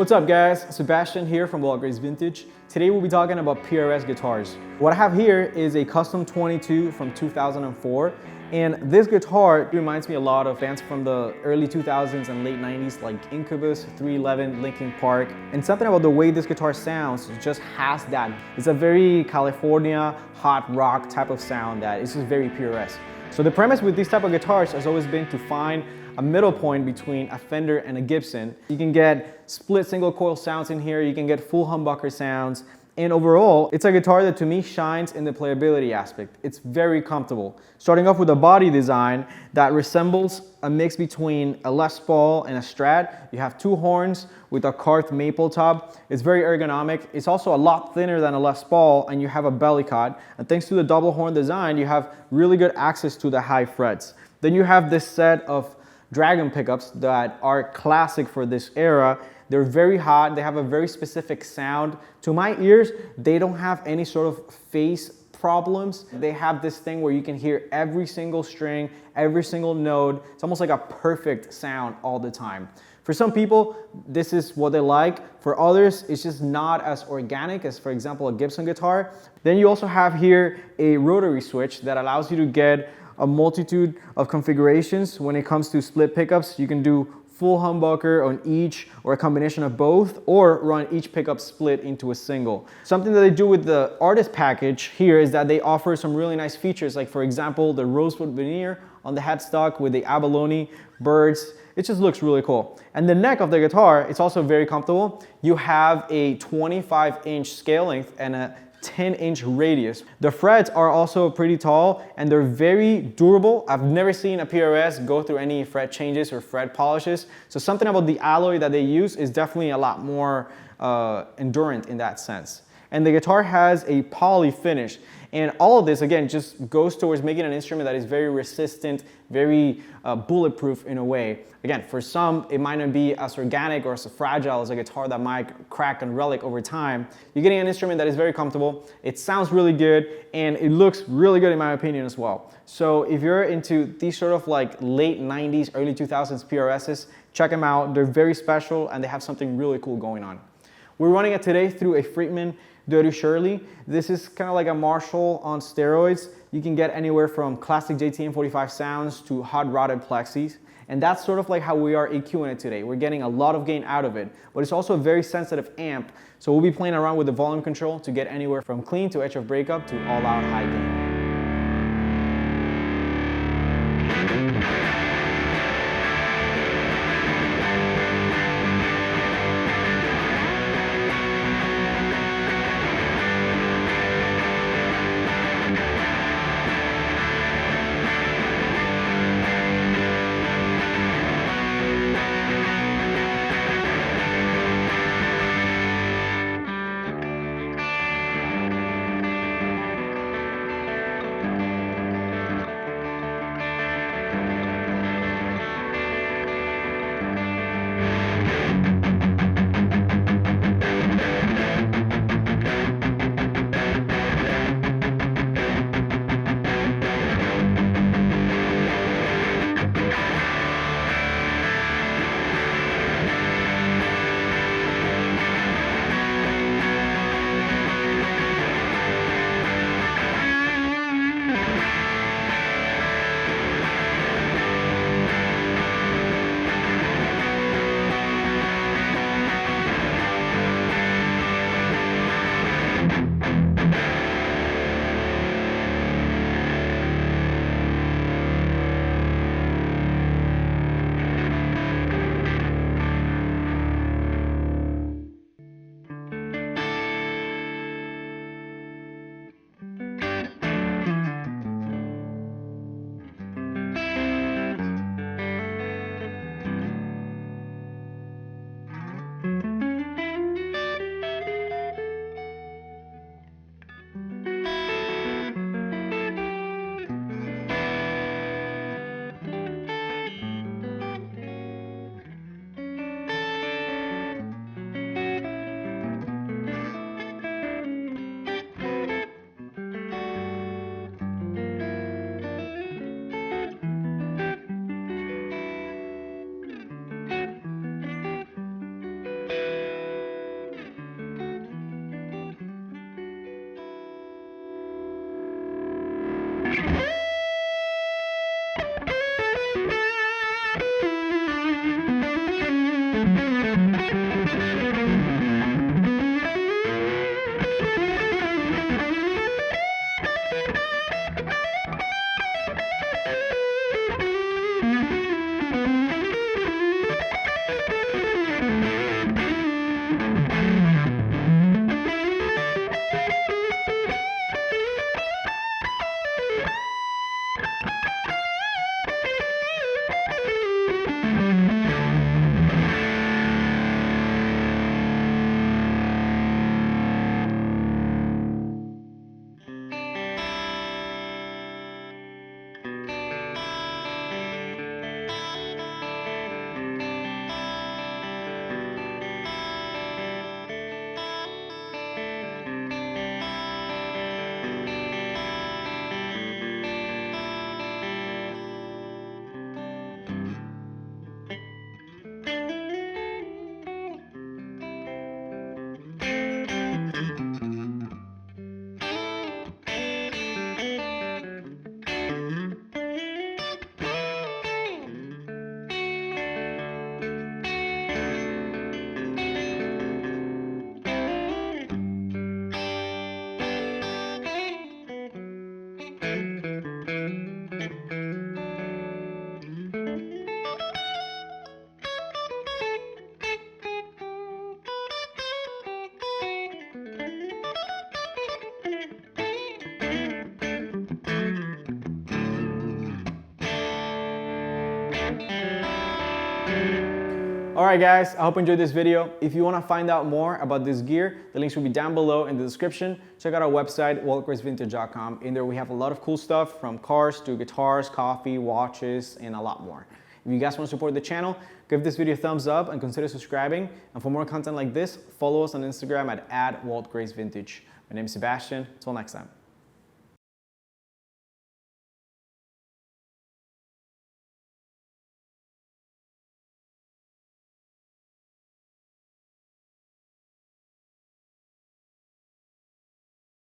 What's up guys, Sebastian here from Grace Vintage. Today we'll be talking about PRS guitars. What I have here is a Custom 22 from 2004, and this guitar reminds me a lot of bands from the early 2000s and late 90s like Incubus, 311, Linkin Park. And something about the way this guitar sounds just has that. It's a very California hot rock type of sound that is just very PRS. So the premise with these type of guitars has always been to find a middle point between a Fender and a Gibson. You can get split single coil sounds in here, you can get full humbucker sounds, and overall, it's a guitar that to me shines in the playability aspect. It's very comfortable. Starting off with a body design that resembles a mix between a Les Paul and a Strat. You have two horns with a carved maple top. It's very ergonomic. It's also a lot thinner than a Les Paul, and you have a belly cut. And thanks to the double horn design, you have really good access to the high frets. Then you have this set of Dragon pickups that are classic for this era. They're very hot, they have a very specific sound. To my ears, they don't have any sort of phase problems. They have this thing where you can hear every single string, every single note. It's almost like a perfect sound all the time. For some people, this is what they like. For others, it's just not as organic as, for example, a Gibson guitar. Then you also have here a rotary switch that allows you to get a multitude of configurations. When it comes to split pickups, you can do full humbucker on each or a combination of both, or run each pickup split into a single. Something that they do with the Artist package here is that they offer some really nice features, like for example, the rosewood veneer on the headstock with the abalone birds. It just looks really cool. And the neck of the guitar, it's also very comfortable. You have a 25-inch scale length and a 10-inch radius. The frets are also pretty tall and they're very durable. I've never seen a PRS go through any fret changes or fret polishes. So something about the alloy that they use is definitely a lot more endurant in that sense. And the guitar has a poly finish. And all of this, again, just goes towards making an instrument that is very resistant, very bulletproof in a way. Again, for some, it might not be as organic or as fragile as a guitar that might crack and relic over time. You're getting an instrument that is very comfortable, it sounds really good, and it looks really good in my opinion as well. So if you're into these sort of like late 90s, early 2000s PRSs, check them out. They're very special and they have something really cool going on. We're running it today through a Friedman Dirty Shirley. This is kind of like a Marshall on steroids. You can get anywhere from classic JTM 45 sounds to hot rodded plexis. And that's sort of like how we are EQing it today. We're getting a lot of gain out of it, but it's also a very sensitive amp. So we'll be playing around with the volume control to get anywhere from clean to edge of breakup to all out high gain. All right, guys, I hope you enjoyed this video. If you want to find out more about this gear, the links will be down below in the description. Check out our website, walgracevintage.com. In there, we have a lot of cool stuff from cars to guitars, coffee, watches, and a lot more. If you guys want to support the channel, give this video a thumbs up and consider subscribing. And for more content like this, follow us on Instagram at @WaltGraceVintage. My name is Sebastian. Until next time.